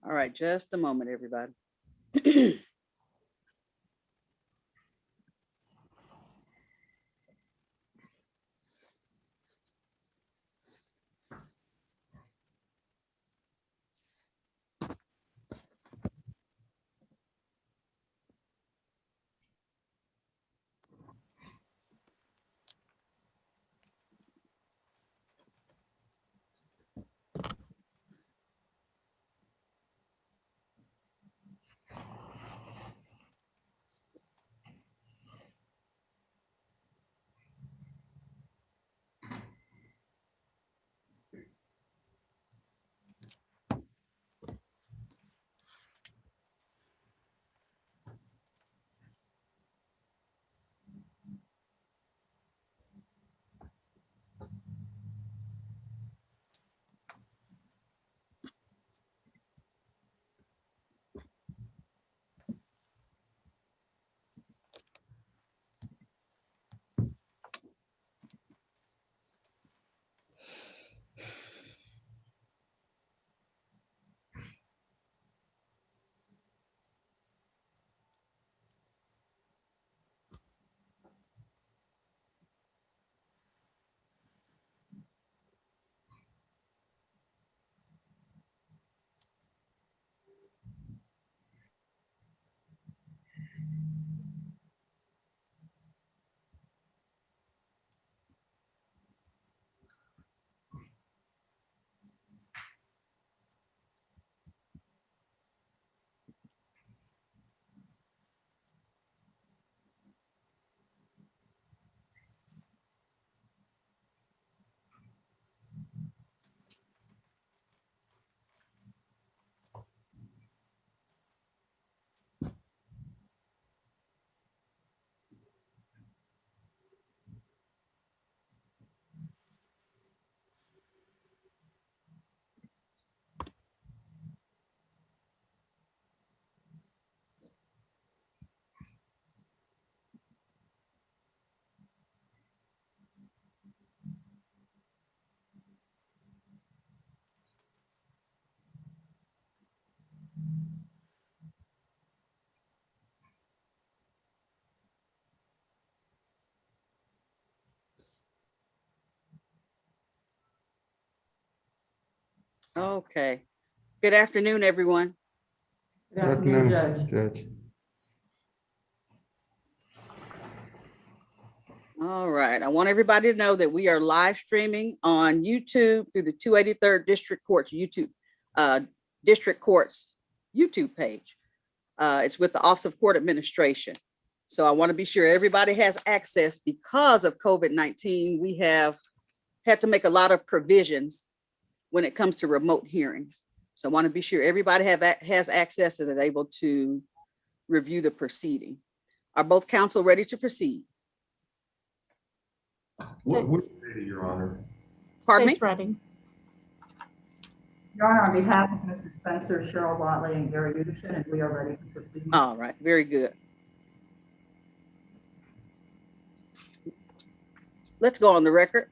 All right, just a moment, everybody. Okay. Good afternoon, everyone. Good afternoon, Judge. All right. I want everybody to know that we are live streaming on YouTube through the 283rd District Court's YouTube page. It's with the Office of Court Administration. So I want to be sure everybody has access. Because of COVID-19, we have had to make a lot of provisions when it comes to remote hearings. So I want to be sure everybody has access and is able to review the proceeding. Are both counsel ready to proceed? We're ready, Your Honor. Pardon me? State's ready. Your Honor, on behalf of Mr. Spencer, Cheryl Watley, and Gary Udishin, and we are ready to proceed. All right, very good. Let's go on the record.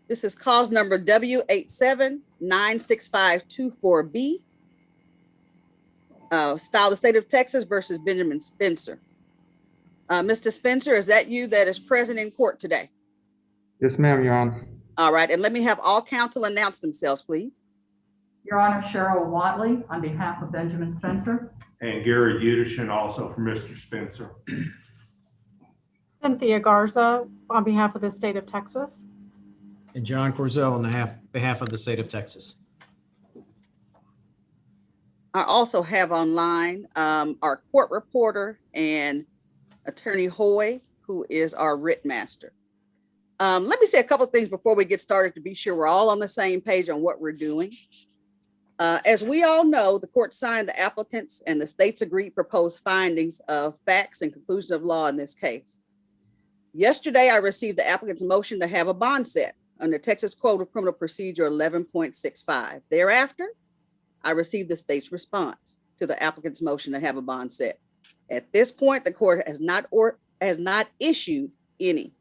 This is cause number W87-96524-B. Style the State of Texas versus Benjamin Spencer. Mr. Spencer, is that you that is present in court today? Yes, ma'am, Your Honor. All right, and let me have all counsel announce themselves, please. Your Honor, Cheryl Watley, on behalf of Benjamin Spencer. And Gary Udishin, also for Mr. Spencer. Cynthia Garza on behalf of the state of Texas. And John Corzel on behalf of the state of Texas. I also have online our court reporter and Attorney Hoy, who is our writ master. Let me say a couple of things before we get started to be sure we're all on the same page on what we're doing. As we all know, the court signed the applicants and the state's agreed proposed findings of facts and conclusions of law in this case. Yesterday, I received the applicant's motion to have a bond set. under Texas Code of Criminal Procedure 11.65. Thereafter, I received the state's response to the applicant's motion to have a bond set. At this point, the court has not issued any.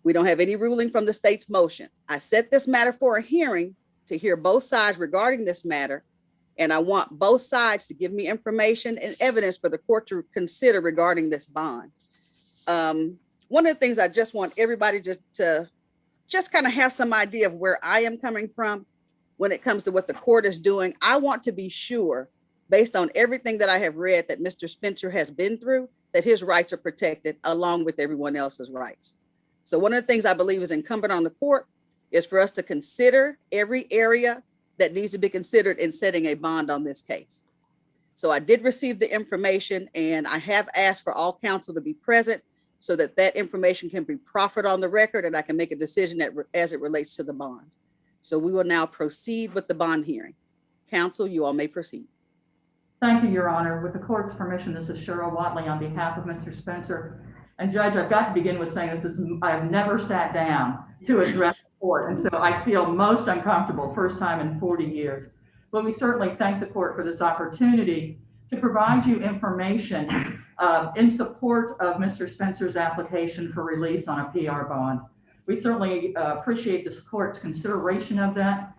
We don't have any ruling from the state's motion. I set this matter for a hearing to hear both sides regarding this matter, and I want both sides to give me information and evidence for the court to consider regarding this bond. One of the things I just want everybody to just kind of have some idea of where I am coming from when it comes to what the court is doing. I want to be sure, based on everything that I have read that Mr. Spencer has been through, that his rights are protected along with everyone else's rights. So one of the things I believe is incumbent on the court is for us to consider every area that needs to be considered in setting a bond on this case. So I did receive the information, and I have asked for all counsel to be present so that that information can be proffered on the record and I can make a decision as it relates to the bond. So we will now proceed with the bond hearing. Counsel, you all may proceed. Thank you, Your Honor. With the court's permission, this is Cheryl Watley on behalf of Mr. Spencer. And Judge, I've got to begin with saying I've never sat down to address the court, and so I feel most uncomfortable, first time in 40 years. But we certainly thank the court for this opportunity to provide you information in support of Mr. Spencer's application for release on a PR bond. We certainly appreciate this court's consideration of that.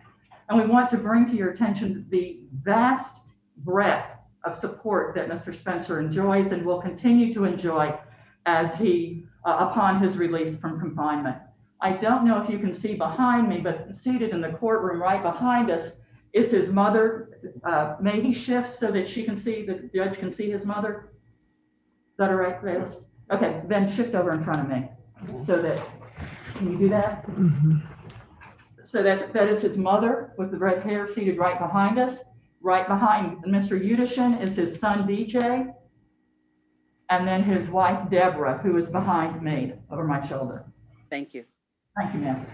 And we want to bring to your attention the vast breadth of support that Mr. Spencer enjoys and will continue to enjoy as he, upon his release from confinement. I don't know if you can see behind me, but seated in the courtroom right behind us is his mother. May he shift so that she can see, the judge can see his mother? Is that all right, Reyes? Okay, then shift over in front of me so that, can you do that? Mm-hmm. So that is his mother with the red hair seated right behind us. Right behind Mr. Udishin is his son, DJ, and then his wife, Deborah, who is behind me over my shoulder. Thank you. Thank you, ma'am.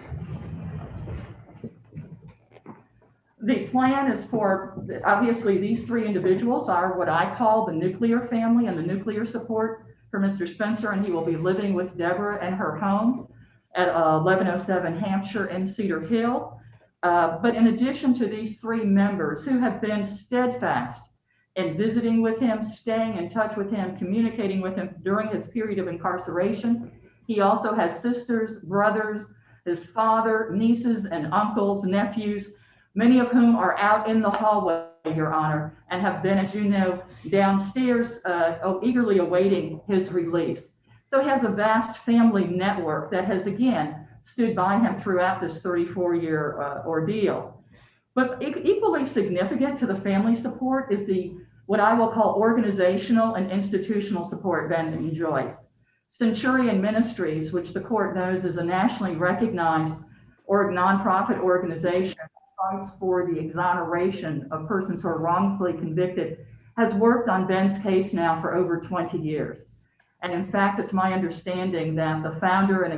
The plan is for, obviously, these three individuals are what I call the nuclear family and the nuclear support for Mr. Spencer, and he will be living with Deborah in her home at 1107 Hampshire in Cedar Hill. But in addition to these three members who have been steadfast in visiting with him, staying in touch with him, communicating with him during his period of incarceration, he also has sisters, brothers, his father, nieces, and uncles, nephews, many of whom are out in the hallway, Your Honor, and have been, as you know, downstairs eagerly awaiting his release. So he has a vast family network that has, again, stood by him throughout this 34-year ordeal. But equally significant to the family support is what I will call organizational and institutional support Ben enjoys. Centurion Ministries, which the court knows is a nationally recognized nonprofit organization that fights for the exoneration of persons who are wrongfully convicted, has worked on Ben's case now for over 20 years. And in fact, it's my understanding that the founder and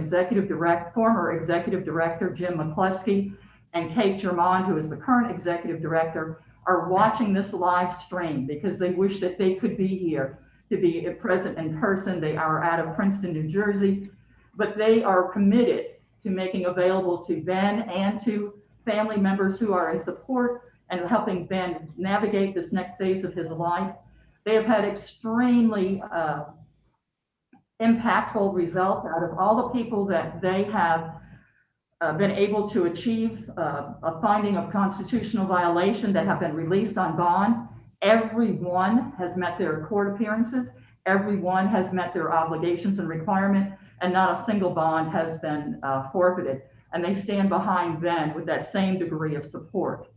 former executive director, Jim McCluskey, and Kate Germond, who is the current executive director, are watching this live stream because they wish that they could be here to be present in person. They are out of Princeton, New Jersey, but they are committed to making available to Ben and to family members who are in support and helping Ben navigate this next phase of his life. They have had extremely impactful results out of all the people that they have been able to achieve a finding of constitutional violation that have been released on bond. Everyone has met their court appearances. Everyone has met their obligations and requirement, and not a single bond has been forfeited. And they stand behind Ben with that same degree of support.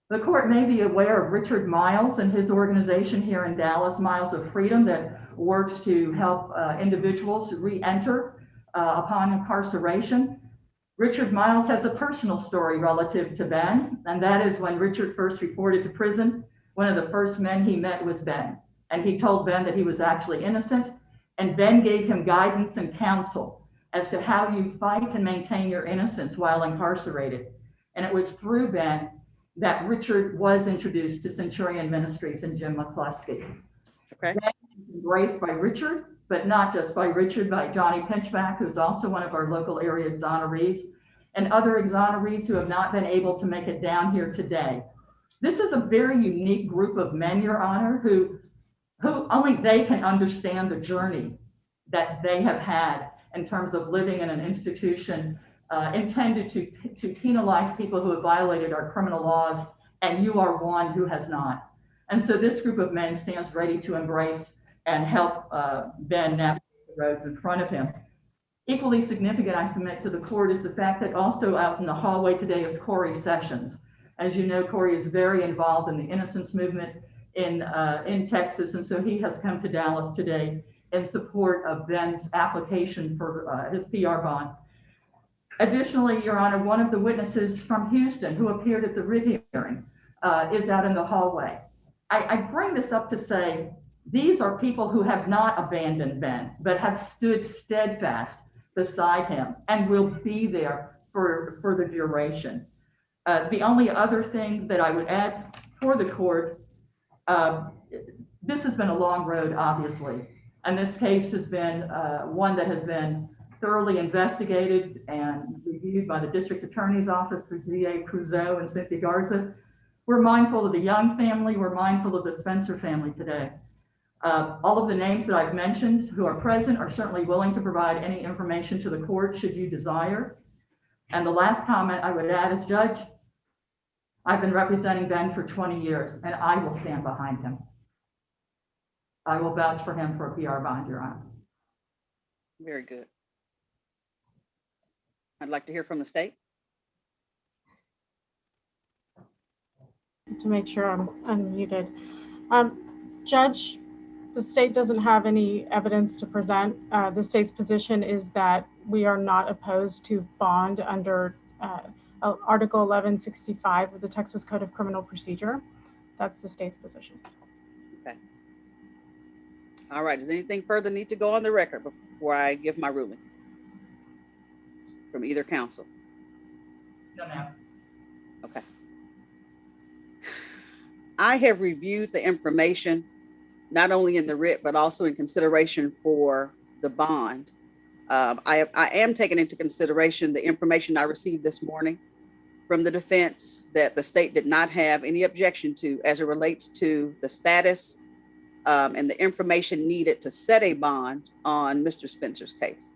The court may be aware of Richard Miles and his organization here in Dallas, Miles of Freedom, that works to help individuals re-enter upon incarceration. Richard Miles has a personal story relative to Ben, and that is when Richard first reported to prison, one of the first men he met was Ben. And he told Ben that he was actually innocent, and Ben gave him guidance and counsel as to how you fight and maintain your innocence while incarcerated. And it was through Ben that Richard was introduced to Centurion Ministries and Jim McCluskey. Okay. Ben was embraced by Richard, but not just by Richard, by Johnny Pinchback, who's also one of our local area exonerees, and other exonerees who have not been able to make it down here today. This is a very unique group of men, Your Honor, who only they can understand the journey that they have had in terms of living in an institution intended to penalize people who have violated our criminal laws, and you are one who has not. And so this group of men stands ready to embrace and help Ben navigate the roads in front of him. Equally significant, I submit to the court, is the fact that also out in the hallway today is Corey Sessions. As you know, Corey is very involved in the innocence movement in Texas, and so he has come to Dallas today in support of Ben's application for his PR bond. Additionally, Your Honor, one of the witnesses from Houston who appeared at the writ hearing is out in the hallway. I bring this up to say, these are people who have not abandoned Ben, but have stood steadfast beside him and will be there for the duration. The only other thing that I would add for the court, this has been a long road, obviously, and this case has been one that has been thoroughly investigated and reviewed by the district attorney's office through DA Cruzeau and Cynthia Garza. We're mindful of the Young family. We're mindful of the Spencer family today. All of the names that I've mentioned who are present are certainly willing to provide any information to the court should you desire. And the last comment I would add is, Judge, I've been representing Ben for 20 years and I will stand behind him. I will vouch for him for a PR bond, Your Honor. Very good. I'd like to hear from the state. To make sure I'm unmuted. Judge, the state doesn't have any evidence to present. The state's position is that we are not opposed to bond under Article 1165 of the Texas Code of Criminal Procedure. That's the state's position. Okay. All right. Does anything further need to go on the record before I give my ruling from either counsel? No, ma'am. Okay. I have reviewed the information, not only in the writ, but also in consideration for the bond. I am taking into consideration the information I received this morning from the defense that the state did not have any objection to as it relates to the status and the information needed to set a bond on Mr. Spencer's case.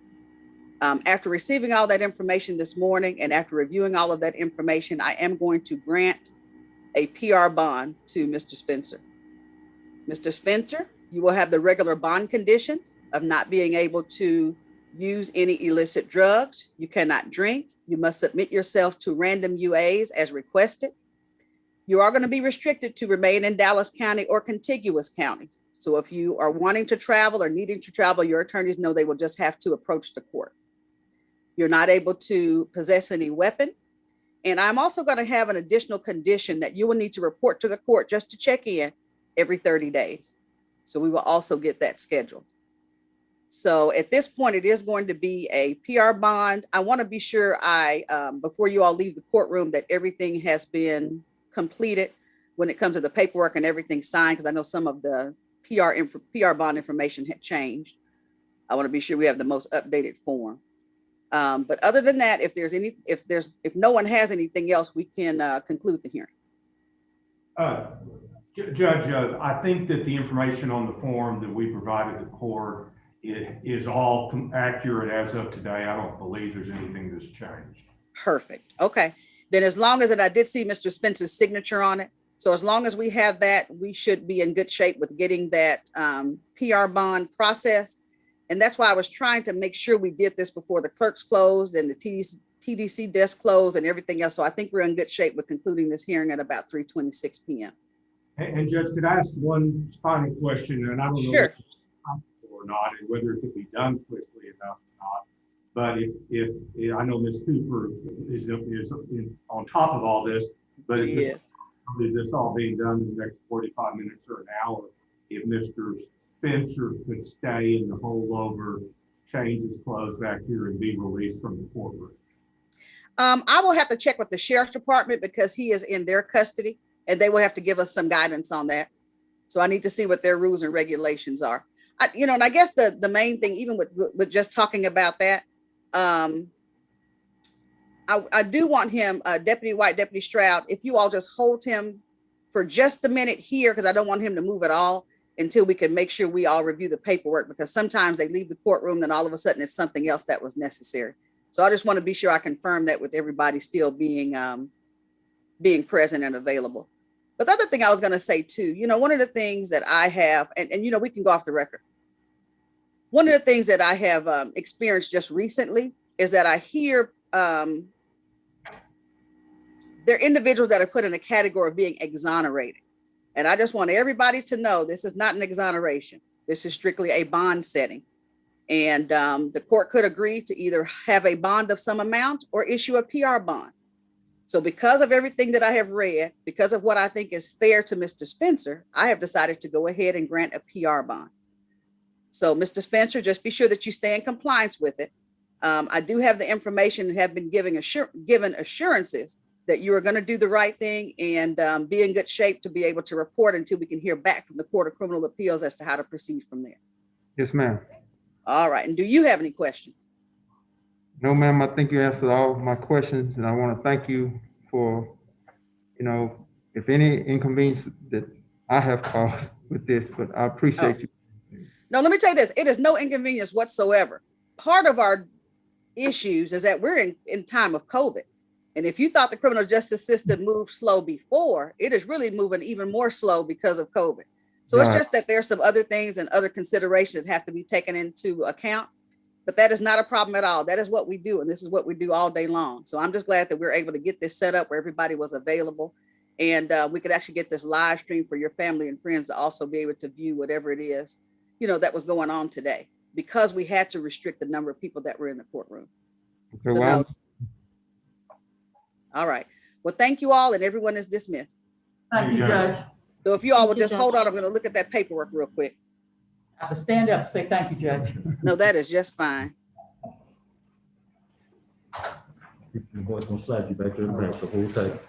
After receiving all that information this morning and after reviewing all of that information, I am going to grant a PR bond to Mr. Spencer. Mr. Spencer, you will have the regular bond conditions of not being able to use any illicit drugs. You cannot drink. You must submit yourself to random UAs as requested. You are going to be restricted to remain in Dallas County or contiguous counties. So if you are wanting to travel or needing to travel, your attorneys know they will just have to approach the court. You're not able to possess any weapon. And I'm also going to have an additional condition that you will need to report to the court just to check in every 30 days. So we will also get that scheduled. So at this point, it is going to be a PR bond. I want to be sure before you all leave the courtroom, that everything has been completed when it comes to the paperwork and everything signed, because I know some of the PR bond information had changed. I want to be sure we have the most updated form. But other than that, if no one has anything else, we can conclude the hearing. Judge, I think that the information on the form that we provided the court is all accurate as of today. I don't believe there's anything that's changed. Perfect. Okay. Then as long as, and I did see Mr. Spencer's signature on it. So as long as we have that, we should be in good shape with getting that PR bond processed. And that's why I was trying to make sure we did this before the clerks closed and the TDC desk closed and everything else. So I think we're in good shape with concluding this hearing at about 3:26 p.m. And Judge, could I ask one final question? And I don't know Sure. if it's possible or not, and whether it could be done quickly enough or not. But if I know Ms. Cooper is on top of all this, but if this all being done in the next 45 minutes or an hour, if Mr. Spencer could stay in the holdover, change his clothes back here and be released from the courtroom. I will have to check with the sheriff's department because he is in their custody and they will have to give us some guidance on that. So I need to see what their rules and regulations are. And I guess the main thing, even with just talking about that, I do want him, Deputy White, Deputy Stroud, if you all just hold him for just a minute here, because I don't want him to move at all until we can make sure we all review the paperwork, because sometimes they leave the courtroom, then all of a sudden it's something else that was necessary. So I just want to be sure I confirm that with everybody still being present and available. But the other thing I was going to say too, you know, one of the things that I have, and you know, we can go off the record. One of the things that I have experienced just recently is that I hear there are individuals that are put in a category of being exonerated. And I just want everybody to know this is not an exoneration. This is strictly a bond setting. And the court could agree to either have a bond of some amount or issue a PR bond. So because of everything that I have read, because of what I think is fair to Mr. Spencer, I have decided to go ahead and grant a PR bond. So Mr. Spencer, just be sure that you stay in compliance with it. I do have the information and have been given assurances that you are going to do the right thing and be in good shape to be able to report until we can hear back from the Court of Criminal Appeals as to how to proceed from there. Yes, ma'am. All right. And do you have any questions? No, ma'am, I think you answered all of my questions, and I want to thank you for, you know, if any inconvenience that I have caused with this, but I appreciate you. No, let me tell you this. It is no inconvenience whatsoever. Part of our issues is that we're in time of COVID. And if you thought the criminal justice system moved slow before, it is really moving even more slow because of COVID. So it's just that there's some other things and other considerations that have to be taken into account. But that is not a problem at all. That is what we do. And this is what we do all day long. So I'm just glad that we're able to get this set up where everybody was available. And we could actually get this live stream for your family and friends to also be able to view whatever it is, you know, that was going on today, because we had to restrict the number of people that were in the courtroom. Okay, So well, no. All right. Well, thank you all, and everyone is dismissed. Thank you, Judge. So if you all will Thank you, just Judge. hold on, I'm going to look at that paperwork real quick. I have to stand up and say thank you, Judge. No, that is just fine. Your voice gonna slap you back to the back the whole time.